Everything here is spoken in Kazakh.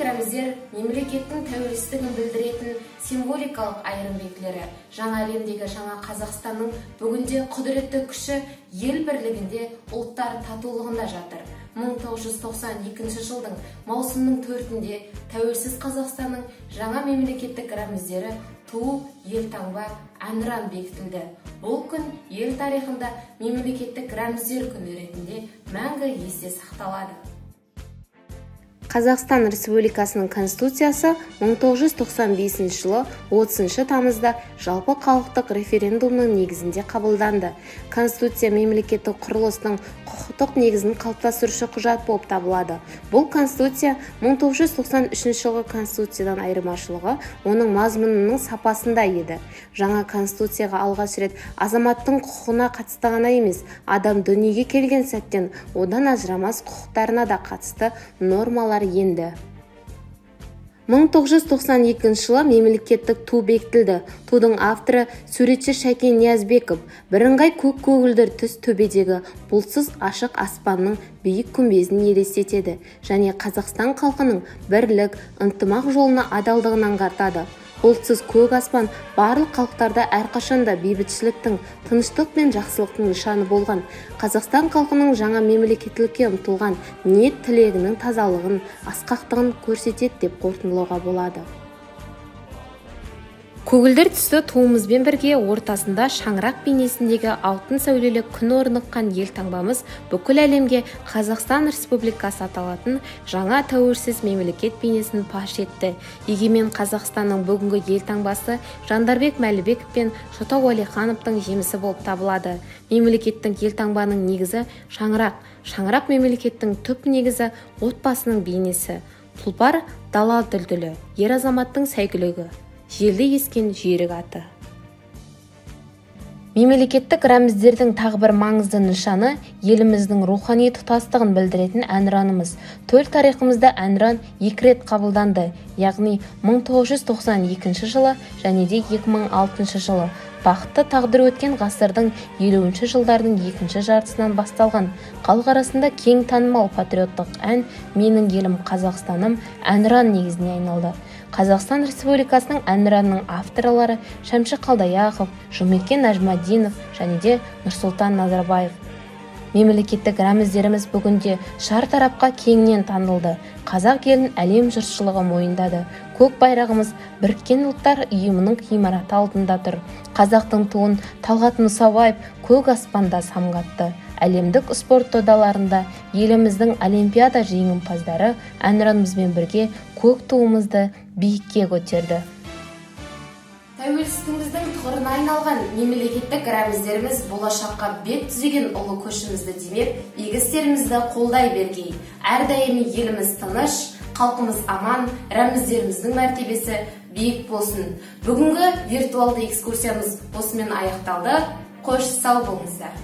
рәміздер мемлекеттің тәуелсіздігін білдіретін символикалық айырым белгілері. Жаңа әлемдегі жаңа Қазақстанның бүгінде құдіретті күші ел бірлігінде, ұлттар татулығында жатыр. 1992 жылдың маусымның 4-інде тәуелсіз Қазақстанның жаңа мемлекеттік рәміздері ту, елтаңба, әнұран бекітілді. Бұл күн ел тарихында мемлекеттік рәміздер күні ретінде мәңгі есте сақталады. Қазақстан Республикасының Конституциясы 1995 жылы 30 тамызда жалпы халықтық референдумның негізінде қабылданды. Конституция мемлекеттік құрылыстың құқықтық негізін қалыптастырушы құжат болып табылады. Бұл Конституция 1993 жылғы Конституциядан айырмашылығы оның мазмұнының сапасында еді. Жаңа Конституцияға алғаш рет азаматтың құқығына қатысты ғана емес, адам дүниеге келген сәттен одан ажырамас құқықтарына да қатысты нормалар енді. 1992 жылы мемлекеттік ту бекітілді. Тудың авторы суретші Шәкен Ниязбеков. Бірыңғай көк көгілдір түс төбедегі бұлтсыз ашық аспанның биік күмбезін елестетеді және Қазақстан халқының бірлік, ынтымақ жолына адалдығын аңғартады. Бұлтсыз көк аспан барлық халықтарда әрқашанда бейбітшіліктің, тыныштық пен жақсылықтың нышаны болған. Қазақстан халқының жаңа мемлекеттілікке ұмтылған ниет тілегінің тазалығын, асқақтығын көрсетеді деп қорытындылауға болады. Көгілдір түсті туымызбен бірге ортасында шаңырақ бейнесіндегі алтын сәулелі күн орныққан елтаңбамыз бүкіл әлемге Қазақстан Республикасы аталатын жаңа тәуелсіз мемлекет бейнесін паш етті. Егемен Қазақстанның бүгінгі елтаңбасы Жандарбек Мәлібеков пен Шотау Уәлихановтың жемісі болып табылады. Мемлекеттің елтаңбаның негізі шаңырақ. Шаңырақ мемлекеттің түп негізі отбасының бейнесі. Тұлпар дала дүлдүлі, ер азаматтың сәйгүлігі. Желді ескен жүйрік аты. Мемлекеттік рәміздердің тағы бір маңызды нышаны еліміздің рухани тұтастығын білдіретін әнұранымыз. Төл тарихымызда әнұран 2 рет қабылданды, яғни 1992 жылы және де 2006 жылы. Бақытты тағдыр өткен ғасырдың 50 жылдардың екінші жартысынан басталған. Халық арасында кең танымал патриоттық ән «Менің елім Қазақстаным» әнұран негізіне айналды. Қазақстан Республикасының әнұранының авторлары Шәмші Қалдаяқов, Жұмекен Нәжмадинов және де Нұрсұлтан Назарбаев. Мемлекеттік рәміздеріміз бүгінде шар тарапқа кеңінен танылды. Қазақ елін әлем жұртшылығы мойындады. Көк байрағымыз Біріккен ұлттар ұйымының ғимараты алдында тұр. Қазақтың туын Талғат Мұсабаев көк аспанда самғатты. Әлемдік спорт додаларында еліміздің олимпиада жеңімпаздары әнұранымызбен бірге көк туымызды биікке көтерді. Тәуелсіздігіміздің тұғырына айналған мемлекеттік рәміздеріміз болашаққа бет түзеген ұлы көшімізді демеп, игі істерімізді қолдай бергей. Әрдайым еліміз тыныш, халқымыз аман, рәміздеріміздің мәртебесі биік болсын. Бүгінгі виртуалды экскурсиямыз осымен аяқталды. Қош сау болыңыздар.